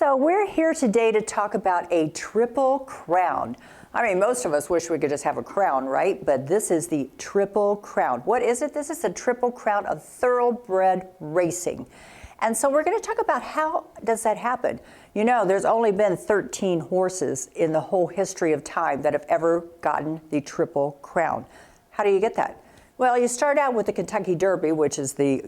So we're here today to talk about a Triple Crown. I mean, most of us wish we could just have a crown, right? But this is the Triple Crown. What is it? This is the Triple Crown of thoroughbred racing. And so we're going to talk about how does that happen. You know, there's only been 13 horses in the whole history of time that have ever gotten the Triple Crown. How do you get that? Well, you start out with the Kentucky Derby, which is I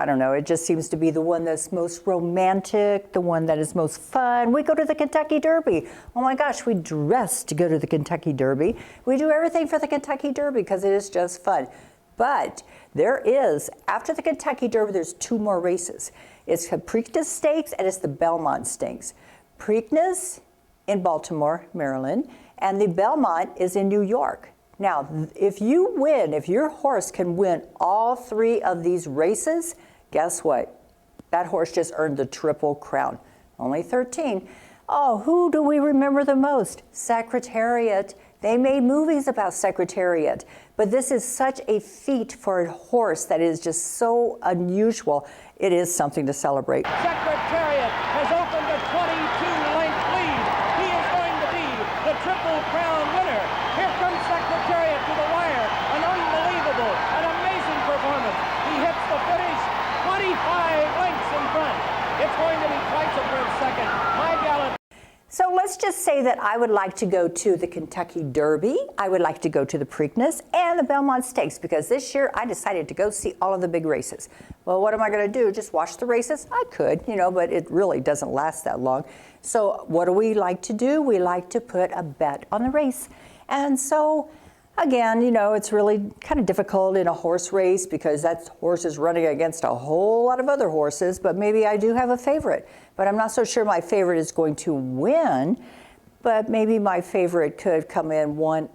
don't know, it just seems to be the one that's most romantic, the one that is most fun. We go to the Kentucky Derby. Oh my gosh, we dress to go to the Kentucky Derby. We do everything for the Kentucky Derby because it is just fun. But there is, after the Kentucky Derby, there's two more races. It's the Preakness Stakes and it's the Belmont Stakes. Preakness in Baltimore, Maryland, and the Belmont is in New York. Now, if you win, if your horse can win all three of these races, guess what? That horse just earned the Triple Crown. Only 13. Oh, who do we remember the most? Secretariat. They made movies about Secretariat. But this is such a feat for a horse that is just so unusual. It is something to celebrate. Secretariat has opened a 22-length lead. He is going to be the Triple Crown winner. Here comes Secretariat to the wire. An unbelievable, an amazing performance. He hits the finish 25 lengths in front. It's going to be twice a Prince second. My gallant. So let's just say that I would like to go to the Kentucky Derby, I would like to go to the Preakness and the Belmont Stakes because this year I decided to go see all of the big races. Well, what am I going to do? Just watch the races? I could, but it really doesn't last that long. So what do we like to do? We like to put a bet on the race. And so again, it's really kind of difficult in a horse race because that horse is running against a whole lot of other horses, but maybe I do have a favorite. But I'm not so sure my favorite is going to win, but maybe my favorite could come in 1,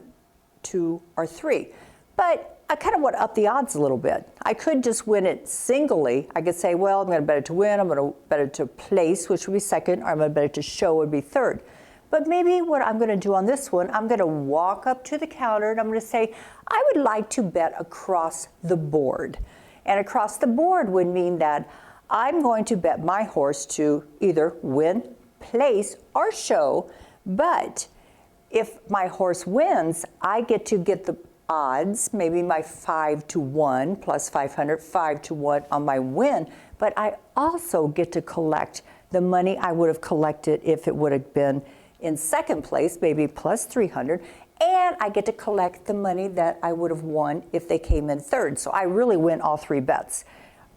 2, or 3. But I kind of want to up the odds a little bit. I could just win it singly. I could say, well, I'm going to bet it to win, I'm going to bet it to place, which would be second, or I'm going to bet it to show, would be third. But maybe what I'm going to do on this one, I'm going to walk up to the counter and I'm going to say, I would like to bet across the board. And across the board would mean that I'm going to bet my horse to either win, place, or show. But if my horse wins, I get to get the odds, maybe my 5 to 1 plus 500, 5 to 1 on my win. But I also get to collect the money I would have collected if it would have been in second place, maybe plus 300, and I get to collect the money that I would have won if they came in third. So I really win all three bets.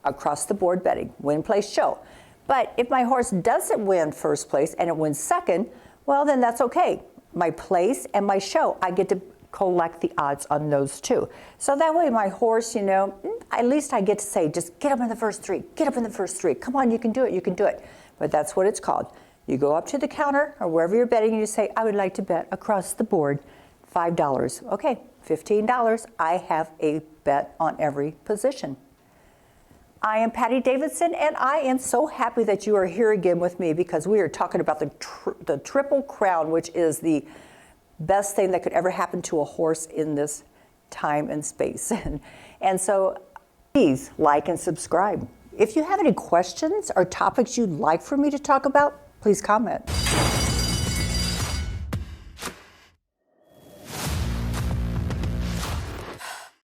Across the board betting, win, place, show. But if my horse doesn't win first place and it wins second, well then that's okay. My place and my show, I get to collect the odds on those two. So that way my horse, at least I get to say, just get up in the first three, get up in the first three. Come on, you can do it, you can do it. But that's what it's called. You go up to the counter or wherever you're betting and you say, I would like to bet across the board $5. Okay, $15. I have a bet on every position. I am Patty Davidson and I am so happy that you are here again with me because we are talking about the Triple Crown, which is the best thing that could ever happen to a horse in this time and space. And so please like and subscribe. If you have any questions or topics you'd like for me to talk about, please comment.